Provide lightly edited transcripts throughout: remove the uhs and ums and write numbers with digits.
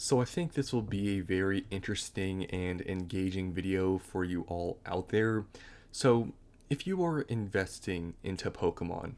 So I think this will be a very interesting and engaging video for you all out there. So if you are investing into Pokemon,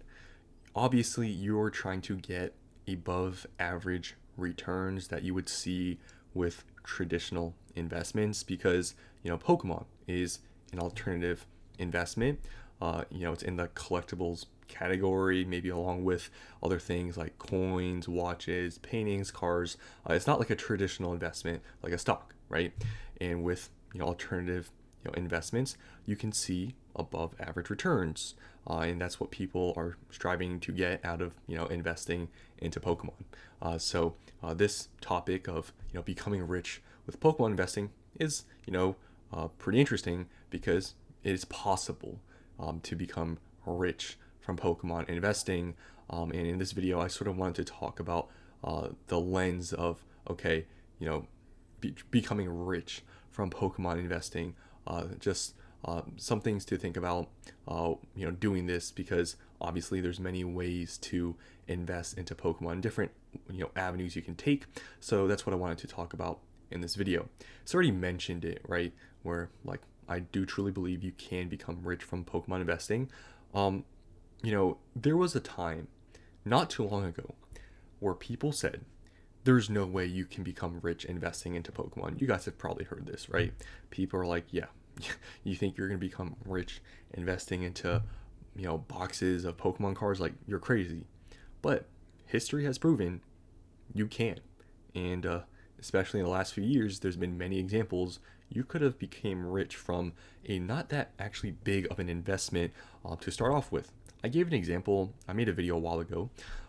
obviously you're trying to get above average returns that you would see with traditional investments because, Pokemon is an alternative investment. It's in the collectibles category, maybe along with other things like coins, watches, paintings, cars. It's not like a traditional investment like a stock, right? And with alternative investments, you can see above average returns, and that's what people are striving to get out of investing into Pokemon. This topic of becoming rich with Pokemon investing is pretty interesting because it is possible to become rich from Pokemon investing. And in this video, I sort of wanted to talk about the lens of okay, becoming rich from Pokemon investing. Just some things to think about. Doing this because obviously there's many ways to invest into Pokemon, different avenues you can take. So that's what I wanted to talk about in this video. It's already mentioned it, right? Where like I do truly believe you can become rich from Pokemon investing. Um, there was a time not too long ago where people said there's no way you can become rich investing into Pokemon. You guys have probably heard this, right? People are like, yeah, you think you're going to become rich investing into, boxes of Pokemon cards? Like, you're crazy. But history has proven you can. And especially in the last few years, there's been many examples. You could have became rich from a not that actually big of an investment to start off with. I gave an example. I made a video a while ago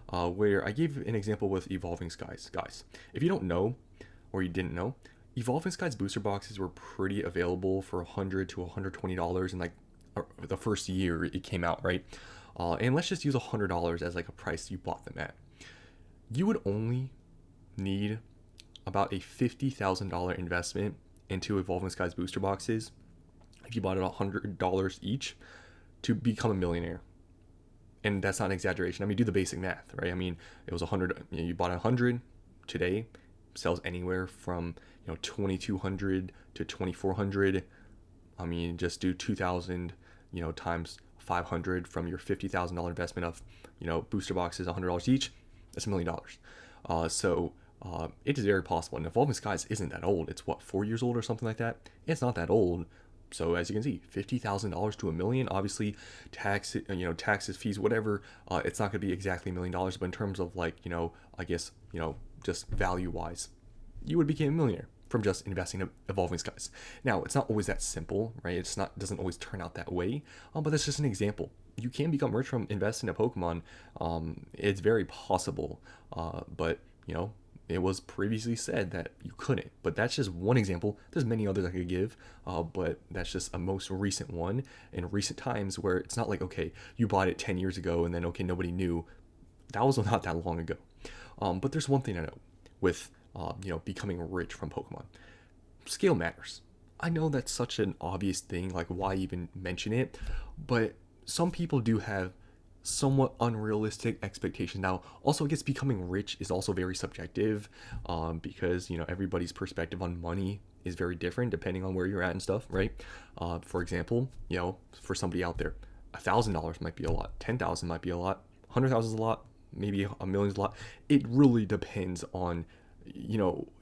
where I gave an example with Evolving Skies. Guys, if you don't know or you didn't know, Evolving Skies booster boxes were pretty available for $100 to $120 in like the first year it came out, right? And let's just use $100 as like a price you bought them at. You would only need about a $50,000 investment into Evolving Skies booster boxes if you bought it $100 each to become a millionaire. And that's not an exaggeration. I mean, do the basic math, right? I mean, it was 100. You bought 100 today, sells anywhere from 2,200 to 2,400. I mean, just do 2,000, times 500 from your $50,000 investment of booster boxes, $100 each. That's $1 million. It is very possible. And Evolving Skies isn't that old. It's what, 4 years old or something like that. It's not that old. So as you can see, $50,000 to $1 million. Obviously, taxes, fees, whatever. It's not going to be exactly $1 million, but in terms of like I guess just value wise, you would become a millionaire from just investing in Evolving Skies. Now, it's not always that simple, right? Doesn't always turn out that way. But that's just an example. You can become rich from investing in a Pokemon. It's very possible. But it was previously said that you couldn't. But that's just one example. There's many others I could give, but that's just a most recent one in recent times where it's not like, okay, you bought it 10 years ago and then, okay, nobody knew. That was not that long ago. But there's one thing I know with, becoming rich from Pokemon. Scale matters. I know that's such an obvious thing, like why even mention it, but some people do have somewhat unrealistic expectation. Now, also, I guess becoming rich is also very subjective, because everybody's perspective on money is very different depending on where you're at and stuff, right? For example, for somebody out there, $1,000 might be a lot, 10,000 might be a lot, 100,000 is a lot, maybe a million's a lot. It really depends on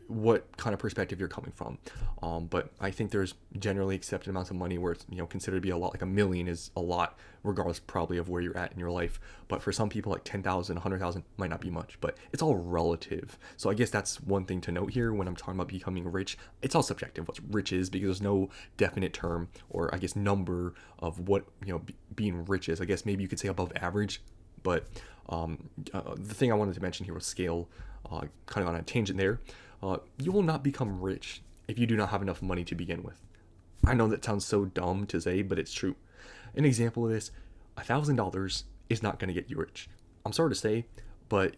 what kind of perspective you're coming from. But I think there's generally accepted amounts of money where it's considered to be a lot. Like $1 million is a lot, regardless probably of where you're at in your life. But for some people, like 10,000, 100,000 might not be much. But it's all relative. So I guess that's one thing to note here when I'm talking about becoming rich. It's all subjective what rich is because there's no definite term or I guess number of what being rich is. I guess maybe you could say above average. But the thing I wanted to mention here was scale. Kind of on a tangent there. You will not become rich if you do not have enough money to begin with. I know that sounds so dumb to say, but it's true. An example of this, $1,000 is not going to get you rich. I'm sorry to say, but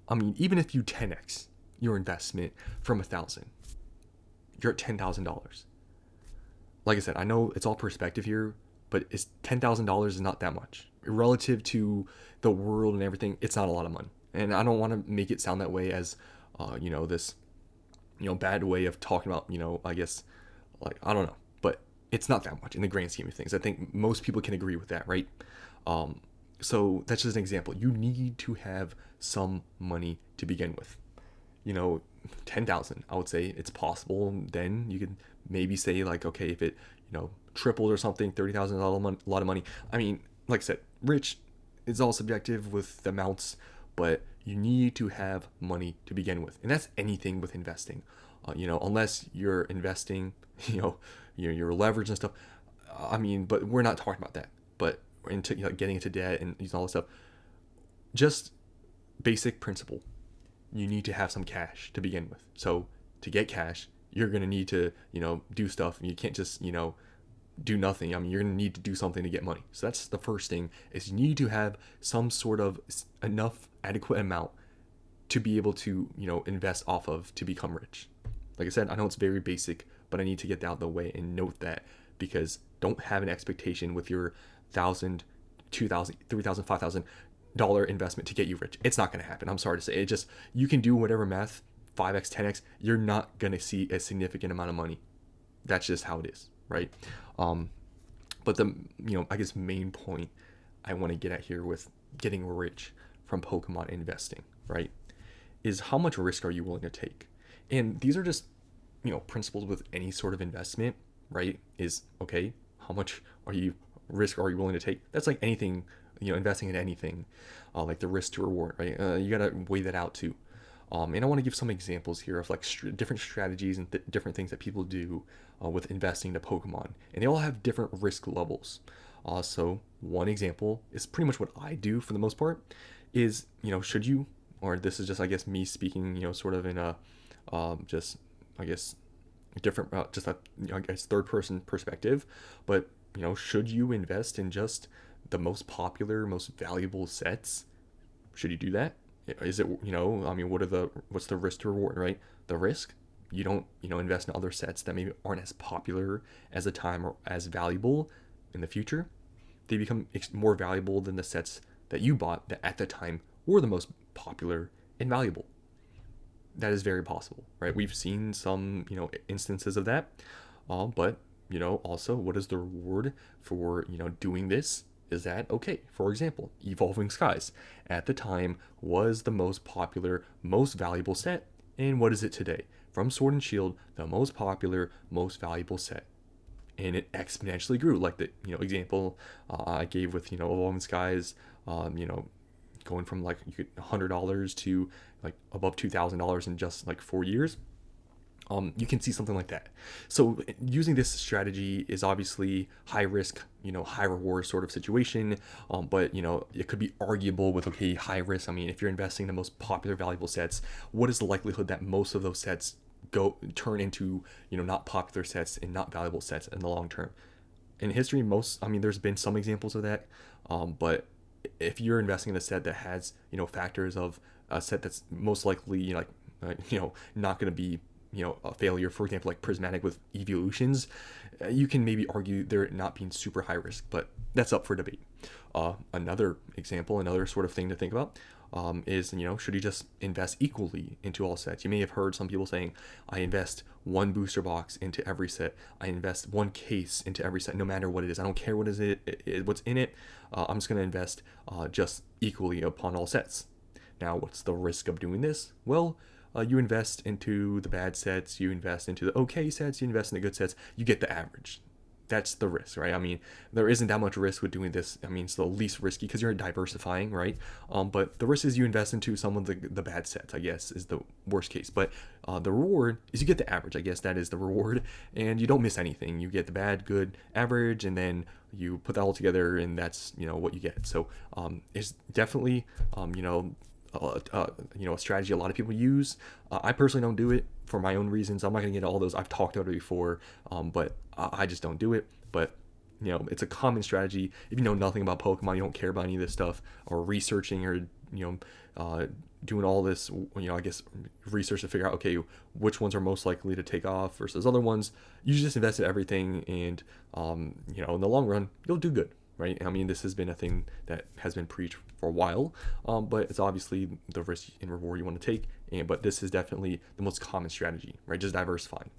I mean, even if you 10x your investment from 1,000, you're at $10,000. Like I said, I know it's all perspective here, but it's $10,000 is not that much relative to the world and everything. It's not a lot of money, and I don't want to make it sound that way as this bad way of talking about, I guess, like, I don't know, but it's not that much in the grand scheme of things. I think most people can agree with that, right? Um, so that's just an example. You need to have some money to begin with. you know 10,000, I would say it's possible. Then you could maybe say, like, okay, if it tripled or something, 30,000 is a lot of money. I mean, like I said, rich is all subjective with the amounts, but you need to have money to begin with, and that's anything with investing. Unless you're investing, your leverage and stuff. I mean, but we're not talking about that. But into getting into debt and using all this stuff, just basic principle. You need to have some cash to begin with. So to get cash, you're gonna need to do stuff, and you can't just do nothing. I mean, you're gonna need to do something to get money. So that's the first thing, is you need to have some sort of enough adequate amount to be able to invest off of to become rich. Like I said, I know it's very basic, but I need to get that out of the way and note that, because don't have an expectation with your $1,000, $2,000, $3,000, $5,000 investment to get you rich. It's not going to happen. I'm sorry to say. It just, you can do whatever math, 5x, 10x, you're not going to see a significant amount of money. That's just how it is, right? But the I guess main point I want to get at here with getting rich from Pokemon investing, right, is how much risk are you willing to take? And these are just principles with any sort of investment, right? Is, okay, how much risk are you willing to take? That's like anything, investing in anything, like the risk to reward, right? You gotta weigh that out too. And I want to give some examples here of like different strategies and different things that people do with investing to Pokemon, and they all have different risk levels. So one example is pretty much what I do for the most part. Is should you, or this is just, I guess, me speaking, sort of in a just, I guess, different, just a I guess third person perspective, but should you invest in just the most popular, most valuable sets? Should you do that? Is it, I mean, what's the risk to reward, right? The risk, you don't invest in other sets that maybe aren't as popular as the time, or as valuable in the future. They become more valuable than the sets that you bought that at the time were the most popular and valuable. That is very possible, right? We've seen some instances of that. But also, what is the reward for doing this? Is that, okay, for example, Evolving Skies at the time was the most popular, most valuable set, and what is it today? From Sword and Shield, the most popular, most valuable set, and it exponentially grew, like the example I gave with Evolving Skies. Going from like you could $100 to like above $2,000 in just like 4 years. You can see something like that. So using this strategy is obviously high risk, high reward sort of situation. But it could be arguable with, okay, high risk. I mean, if you're investing in the most popular, valuable sets, what is the likelihood that most of those sets turn into not popular sets and not valuable sets in the long term? In history, there's been some examples of that. But if you're investing in a set that has factors of a set that's most likely not going to be a failure, for example, like Prismatic with Evolutions, you can maybe argue they're not being super high risk, but that's up for debate. Another example, another sort of thing to think about, is should you just invest equally into all sets? You may have heard some people saying, I invest one booster box into every set, I invest one case into every set, no matter what it is. I don't care what is what's in it. I'm just going to invest just equally upon all sets. Now, what's the risk of doing this? Well, you invest into the bad sets, you invest into the okay sets, you invest in the good sets, you get the average. That's the risk, right? I mean, there isn't that much risk with doing this. I mean, it's the least risky because you're diversifying, right? But the risk is you invest into some of the bad sets, I guess, is the worst case. But the reward is you get the average. I guess that is the reward, and you don't miss anything. You get the bad, good, average, and then you put that all together, and that's what you get. So it's definitely a strategy a lot of people use. I personally don't do it for my own reasons. I'm not going to get into all those. I've talked about it before, but I just don't do it. But it's a common strategy. If you know nothing about Pokemon, you don't care about any of this stuff, or researching, or doing all this, I guess, research to figure out, okay, which ones are most likely to take off versus other ones. You just invest in everything, and in the long run, you'll do good. Right? I mean, this has been a thing that has been preached for a while, but it's obviously the risk and reward you want to take And but this is definitely the most common strategy, right? Just diversifying.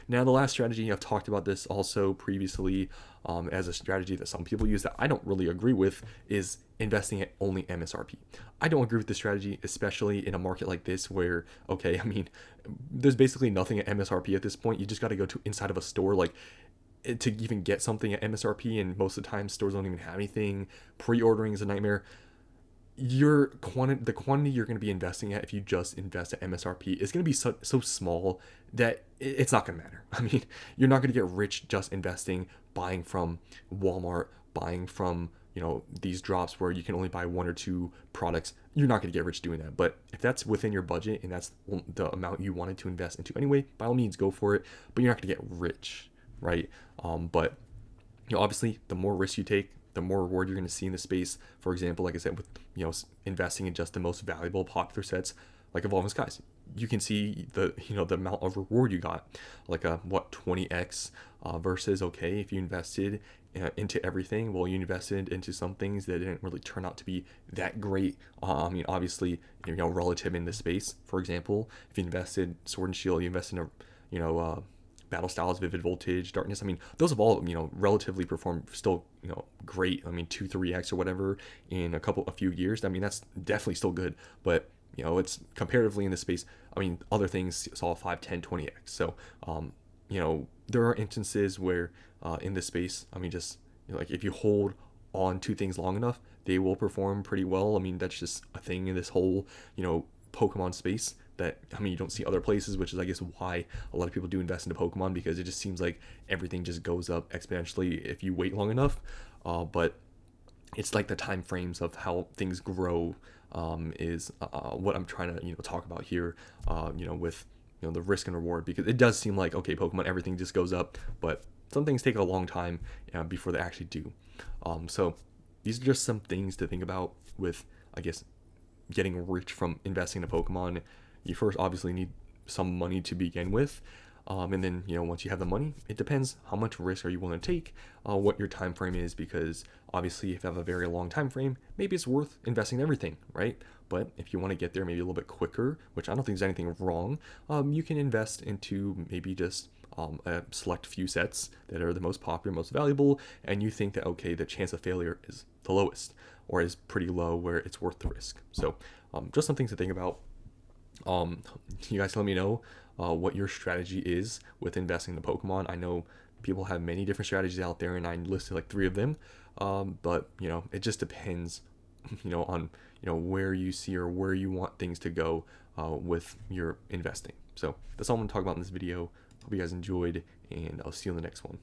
Now, the last strategy, I've talked about this also previously as a strategy that some people use that I don't really agree with, is investing at only MSRP. I don't agree with this strategy, especially in a market like this where, okay, I mean, there's basically nothing at MSRP at this point. You just got to go to inside of a store, like, to even get something at MSRP, and most of the time stores don't even have anything. Pre-ordering is a nightmare. The quantity you're going to be investing at if you just invest at MSRP is going to be so small that it's not going to matter. I mean, you're not going to get rich just investing, buying from Walmart, buying from, these drops where you can only buy one or two products. You're not going to get rich doing that. But if that's within your budget and that's the amount you wanted to invest into anyway, by all means go for it. But you're not going to get rich, right? But obviously, the more risk you take, the more reward you're going to see in the space. For example, like I said, with investing in just the most valuable popular sets like Evolving Skies, you can see the amount of reward you got, like 20x versus, okay, if you invested into everything, well, you invested into some things that didn't really turn out to be that great. I mean, obviously, relative in this space. For example, if you invested Sword and Shield, you invest in a Battle Styles, Vivid Voltage, Darkness. I mean, those have all, relatively performed still, great. I mean, 2-3x or whatever in a few years. I mean, that's definitely still good, but it's comparatively in this space. I mean, other things saw 5, 10, 20x. So, there are instances where in this space, I mean, just like if you hold on to things long enough, they will perform pretty well. I mean, that's just a thing in this whole, Pokemon space that, I mean, you don't see other places, which is, I guess, why a lot of people do invest into Pokemon, because it just seems like everything just goes up exponentially if you wait long enough. But it's like the time frames of how things grow is what I'm trying to talk about here. With the risk and reward, because it does seem like, okay, Pokemon, everything just goes up, but some things take a long time before they actually do. So these are just some things to think about with, I guess, getting rich from investing in a Pokemon. You first obviously need some money to begin with. And then, once you have the money, it depends how much risk are you willing to take, what your time frame is, because obviously if you have a very long time frame, maybe it's worth investing in everything, right? But if you want to get there maybe a little bit quicker, which I don't think there's anything wrong, you can invest into maybe just a select few sets that are the most popular, most valuable, and you think that, okay, the chance of failure is the lowest or is pretty low where it's worth the risk. So just some things to think about. You guys let me know what your strategy is with investing in the Pokemon. I know people have many different strategies out there, and I listed like 3 of them. But it just depends, on where you see or where you want things to go with your investing. So that's all I'm gonna talk about in this video. Hope you guys enjoyed, and I'll see you in the next one.